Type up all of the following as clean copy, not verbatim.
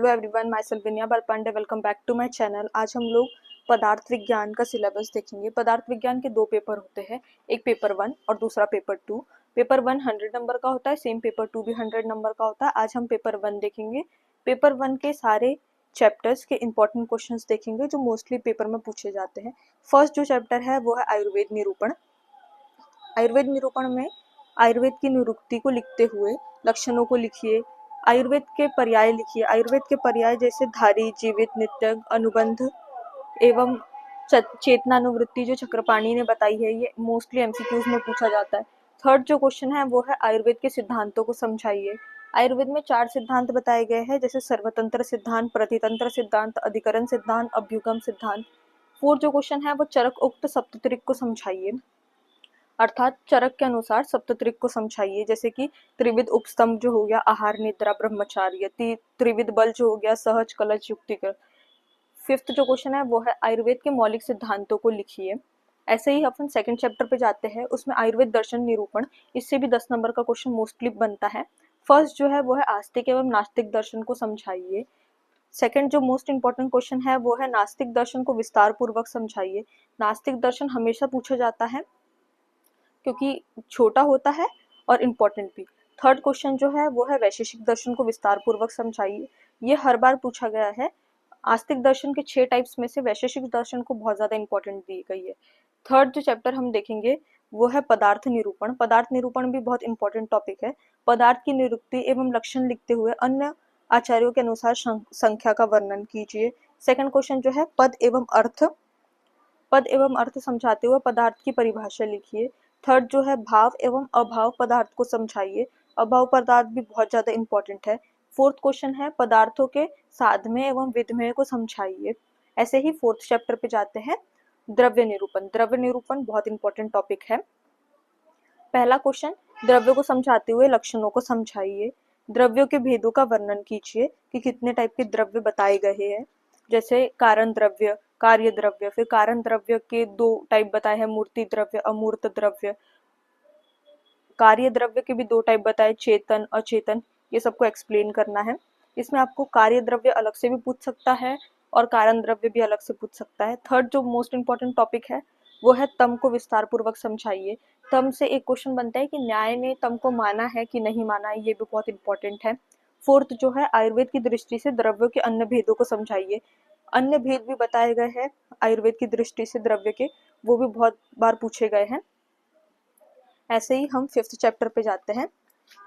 Hello everyone, myself Vinaya Balpande. Welcome back to my channel. आज हम लोग पदार्थ विज्ञान का सिलेबस देखेंगे। पदार्थ विज्ञान के दो पेपर होते हैं, एक पेपर 1 और दूसरा पेपर 2। पेपर 1 100 नंबर का होता है, सेम पेपर 2 भी 100 नंबर का होता है। आज हम पेपर 1 देखेंगे। पेपर 1 के सारे चैप्टर्स के इंपॉर्टेंट क्वेश्चंस देखेंगे जो मोस्टली पेपर में पूछे जाते हैं। फर्स्ट जो चैप्टर है वो है आयुर्वेद निरूपण। आयुर्वेद निरूपण में आयुर्वेद की निरुक्ति को लिखते हुए लक्षणों को लिखिए, आयुर्वेद के पर्याय लिखिए। आयुर्वेद के पर्याय जैसे धारी, जीवित, नित्य, अनुबंध एवं चेतनानुवृत्ति जो चक्रपाणी ने बताई है, ये मोस्टली एमसीक्यूज में पूछा जाता है। थर्ड जो क्वेश्चन है वो है आयुर्वेद के सिद्धांतों को समझाइए। आयुर्वेद में 4 सिद्धांत बताए गए हैं, जैसे सर्वतंत्र सिद्धांत, प्रतितंत्र सिद्धांत, अधिकरण सिद्धांत, अभ्युगम सिद्धांत। फोर्थ जो क्वेश्चन है वो चरक उक्त सप्तत्रिक को समझाइए, अर्थात चरक के अनुसार सप्तत्रिक को समझाइए। जैसे कि त्रिविध उपस्तंभ जो हो गया, आहार, निद्रा, ब्रह्मचार्य। त्रिविध बल जो हो गया, सहज, कलश, युक्तिकर। फिफ्थ जो क्वेश्चन है वो है आयुर्वेद के मौलिक सिद्धांतों को लिखिए। ऐसे ही अपन सेकंड चैप्टर पे जाते हैं, उसमें आयुर्वेद दर्शन निरूपण, इससे भी 10 नंबर का क्वेश्चन मोस्टली बनता है। फर्स्ट जो है वो है आस्तिक एवं नास्तिक दर्शन को समझाइए। सेकंड जो मोस्ट इंपॉर्टेंट क्वेश्चन है वो है नास्तिक दर्शन को विस्तार पूर्वक समझाइए। नास्तिक दर्शन हमेशा पूछा जाता है क्योंकि छोटा होता है और इम्पोर्टेंट भी। थर्ड क्वेश्चन जो है वो है वैशेषिक दर्शन को विस्तार पूर्वक समझाइए। ये हर बार पूछा गया है। आस्तिक दर्शन के 6 टाइप्स में से वैशेषिक दर्शन को बहुत ज्यादा इंपॉर्टेंट दी गई है। थर्ड जो चैप्टर हम देखेंगे वो है पदार्थ निरूपण। पदार्थ निरूपण भी बहुत इंपॉर्टेंट टॉपिक है। पदार्थ की निरुक्ति एवं लक्षण लिखते हुए अन्य आचार्यों के अनुसार संख्या का वर्णन कीजिए। सेकंड क्वेश्चन जो है पद एवं अर्थ समझाते हुए पदार्थ की परिभाषा लिखिए। थर्ड जो है भाव एवं अभाव पदार्थ को समझाइए। अभाव पदार्थ भी बहुत ज्यादा इंपॉर्टेंट है। फोर्थ क्वेश्चन है पदार्थों के साधमेय एवं विधमेय को समझाइए। ऐसे ही फोर्थ चैप्टर पे जाते हैं, द्रव्य निरूपण। द्रव्य निरूपण बहुत इंपॉर्टेंट टॉपिक है। पहला क्वेश्चन, द्रव्य को समझाते हुए लक्षणों को समझाइए। द्रव्यों के भेदों का वर्णन कीजिए कि कितने टाइप के द्रव्य बताए गए हैं। जैसे कारण द्रव्य, कार्य द्रव्य। फिर कारण द्रव्य के 2 टाइप बताए हैं, मूर्ति द्रव्य, अमूर्त द्रव्य। कार्य द्रव्य के भी 2 टाइप बताए, चेतन, अचेतन। ये सबको एक्सप्लेन करना है। इसमें आपको कार्य द्रव्य अलग से भी पूछ सकता है और कारण द्रव्य भी अलग से पूछ सकता है। थर्ड जो मोस्ट इंपॉर्टेंट टॉपिक है वो है तम को विस्तार पूर्वक समझाइए। तम से एक क्वेश्चन बनता है कि न्याय ने तम को माना है कि नहीं माना है, ये भी बहुत इंपॉर्टेंट है। फोर्थ जो है आयुर्वेद की दृष्टि से द्रव्यों के अन्य भेदों को समझाइए। अन्य भेद भी बताए गए हैं आयुर्वेद की दृष्टि से द्रव्य के, वो भी बहुत बार पूछे गए हैं। ऐसे ही हम 5th चैप्टर पे जाते हैं।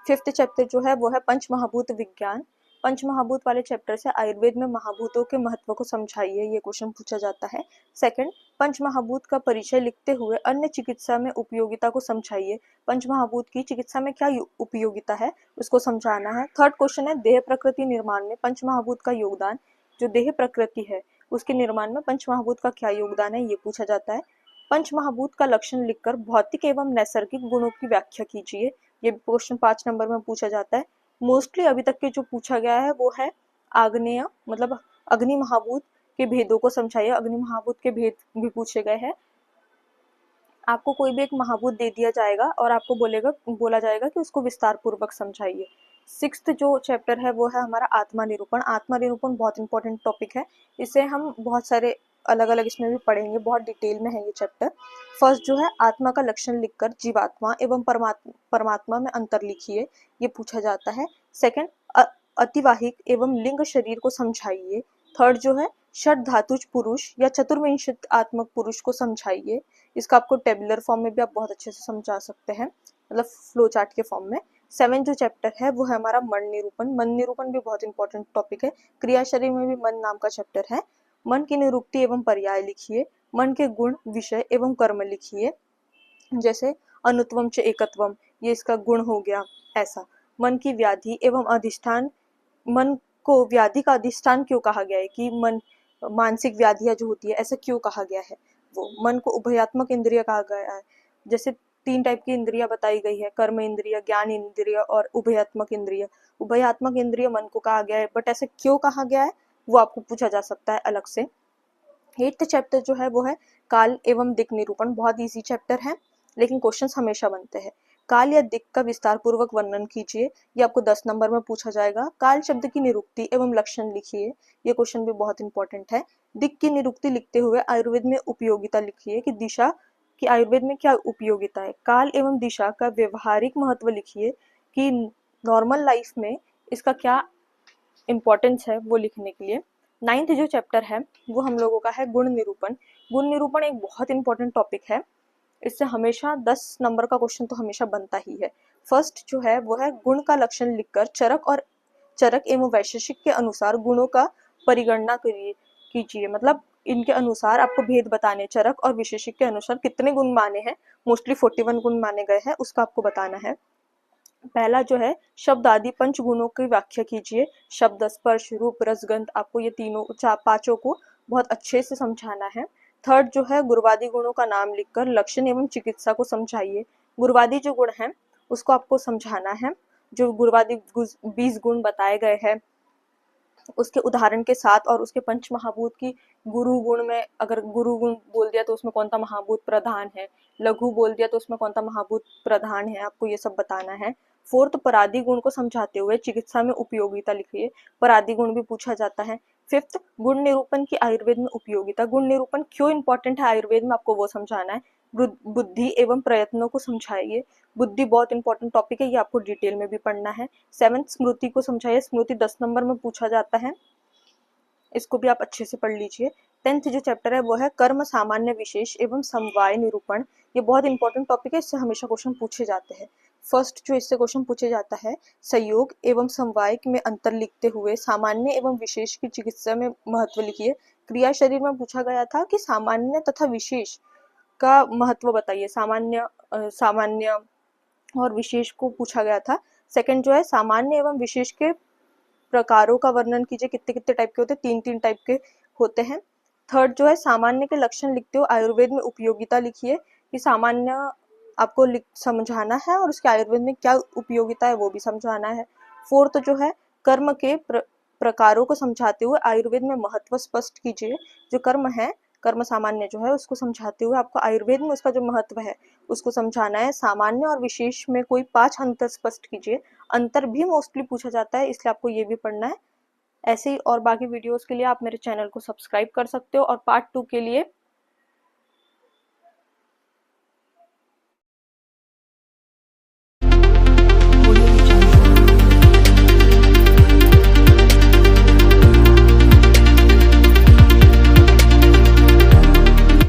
5th चैप्टर जो है वो है पंच महाभूत विज्ञान। पंच महाभूत वाले चैप्टर से आयुर्वेद में महाभूतों के महत्व को समझाइए, ये क्वेश्चन पूछा जाता है। सेकंड, पंच महाभूत का परिचय लिखते हुए अन्य चिकित्सा में उपयोगिता को समझाइए। पंच महाभूत की चिकित्सा में क्या उपयोगिता है उसको समझाना है। थर्ड क्वेश्चन है देह प्रकृति निर्माण में पंच महाभूत का योगदान। जो देह प्रकृति है उसके निर्माण में पंच महाभूत का क्या योगदान है, ये पूछा जाता है। पंच महाभूत का लक्षण लिखकर भौतिक एवं नैसर्गिक गुणों की व्याख्या कीजिए। ये क्वेश्चन 5 नंबर में पूछा जाता है। मोस्टली अभी तक के जो पूछा गया है वो है आग्नेय, मतलब अग्नि महाभूत के भेदों को समझाइए। अग्नि महाभूत के भेद भी पूछे गए हैं। आपको कोई भी एक महाभूत दे दिया जाएगा और आपको बोला जाएगा कि उसको विस्तार पूर्वक समझाइए। 6th जो चैप्टर है वो है हमारा आत्मा निरूपण। आत्मा निरूपण बहुत इंपॉर्टेंट टॉपिक है। इसे हम बहुत सारे अलग अलग इसमें भी पढ़ेंगे, बहुत डिटेल में है ये चैप्टर। फर्स्ट जो है आत्मा का लक्षण लिखकर जीवात्मा एवं परमात्मा में अंतर लिखिए, ये पूछा जाता है। सेकंड, अतिवाहिक एवं लिंग शरीर को समझाइए। थर्ड जो है षड धातुज पुरुष या चतुर्विंशत आत्मक पुरुष को समझाइए। इसका आपको टेबुलर फॉर्म में भी आप बहुत अच्छे से समझा सकते हैं, मतलब फ्लो चार्ट के फॉर्म में। 7th जो चैप्टर है वो है हमारा मन निरूपण। मन निरूपण भी बहुत इंपॉर्टेंट टॉपिक है। क्रिया शरीर में भी मन नाम का चैप्टर है। मन की निरुक्ति एवं पर्याय लिखिए। मन के गुण, विषय एवं कर्म लिखिए। जैसे अनुत्वम च एकत्वम, ये इसका गुण हो गया। ऐसा मन की व्याधि एवं अधिष्ठान, मन को व्याधि का अधिष्ठान क्यों कहा गया है, कि मन मानसिक व्याधियां जो होती है ऐसा क्यों कहा गया है। वो मन को उभयात्मक इंद्रिय कहा गया है। जैसे 3 टाइप की इंद्रियां बताई गई है, कर्म इंद्रिय, ज्ञान इंद्रिय और उभयात्मक इंद्रिय। उभयात्मक इंद्रिय मन को कहा गया है, बट ऐसे क्यों कहा गया है वो आपको पूछा जा सकता है अलग से। 8th चैप्टर जो है वो है काल एवं दिक् निरूपण। बहुत इजी चैप्टर है लेकिन क्वेश्चंस हमेशा बनते हैं। काल या दिक् का विस्तार पूर्वक वर्णन कीजिए, ये आपको 10 नंबर में पूछा जाएगा। काल शब्द की निरुक्ति एवं लक्षण लिखिए, ये क्वेश्चन भी बहुत इंपॉर्टेंट है। दिक् की निरुक्ति लिखते हुए आयुर्वेद में उपयोगिता लिखिए कि दिशा की आयुर्वेद में क्या उपयोगिता है। काल एवं दिशा का व्यवहारिक महत्व लिखिए कि नॉर्मल लाइफ में इसका क्या इम्पोर्टेंस है वो लिखने के लिए। 9th जो चैप्टर है वो हम लोगों का है गुण निरूपण। गुण निरूपण एक बहुत इंपॉर्टेंट टॉपिक है, इससे हमेशा 10 नंबर का क्वेश्चन तो हमेशा बनता ही है। फर्स्ट जो है वो है गुण का लक्षण लिखकर चरक एवं वैशेषिक के अनुसार गुणों का परिगणना कीजिए, मतलब इनके अनुसार आपको भेद बताने, चरक और विशेषिक के अनुसार कितने गुण माने हैं, मोस्टली 41 गुण माने गए हैं, उसका आपको बताना है। पहला जो है शब्द आदि पंच गुणों की व्याख्या कीजिए। शब्द, स्पर्श, रूप, रस, गंध, आपको ये तीनों पांचों को बहुत अच्छे से समझाना है। थर्ड जो है गुरुवादी गुणों का नाम लिखकर लक्षण एवं चिकित्सा को समझाइए। गुरुवादी जो गुण है उसको आपको समझाना है। जो गुरुवादी 20 गुण बताए गए हैं उसके उदाहरण के साथ, और उसके पंच महाभूत की गुरु गुण में अगर गुरु गुण बोल दिया तो उसमें कौन सा महाभूत प्रधान है, लघु बोल दिया तो उसमें कौन सा महाभूत प्रधान है, आपको ये सब बताना है। फोर्थ परादी गुण को समझाते हुए चिकित्सा में उपयोगिता लिखिए, परादी गुण भी पूछा जाता है। फिफ्थ गुण निरूपण की आयुर्वेद में उपयोगिता, गुण निरूपण क्यों इंपॉर्टेंट है आयुर्वेद में आपको वो समझाना है। बुद्धि एवं प्रयत्नों को समझाइए, बुद्धि बहुत इंपॉर्टेंट टॉपिक है, ये आपको डिटेल में भी पढ़ना है। 7th स्मृति को समझाइए, स्मृति 10 नंबर में पूछा जाता है, इसको भी आप अच्छे से पढ़ लीजिए। 10th जो चैप्टर है वो है कर्म सामान्य विशेष एवं समवाय निरूपण, ये बहुत इंपॉर्टेंट टॉपिक है, इससे हमेशा क्वेश्चन पूछे जाते हैं। फर्स्ट जो इससे क्वेश्चन पूछे जाता है, संयोग एवं समवाय में अंतर लिखते हुए सामान्य एवं विशेष की चिकित्सा में महत्व लिखिए। क्रिया शरीर में पूछा गया था कि सामान्य तथा विशेष का महत्व बताइए, सामान्य और विशेष को पूछा गया था। सेकंड जो है सामान्य एवं विशेष के प्रकारों का वर्णन कीजिए, कितने कितने टाइप के होते हैं, 3 टाइप के होते हैं। थर्ड जो है सामान्य के लक्षण लिखते हो आयुर्वेद में उपयोगिता लिखिए कि सामान्य आपको समझाना है और उसके आयुर्वेद में क्या उपयोगिता है वो भी समझाना है। फोर्थ जो है कर्म के प्रकारों को समझाते हुए आयुर्वेद में महत्व स्पष्ट कीजिए, जो कर्म है कर्म सामान्य जो है उसको समझाते हुए आपको आयुर्वेद में उसका जो महत्व है उसको समझाना है। सामान्य और विशेष में कोई 5 अंतर स्पष्ट कीजिए, अंतर भी मोस्टली पूछा जाता है इसलिए आपको ये भी पढ़ना है। ऐसे ही और बाकी वीडियोस के लिए आप मेरे चैनल को सब्सक्राइब कर सकते हो, और पार्ट 2 के लिए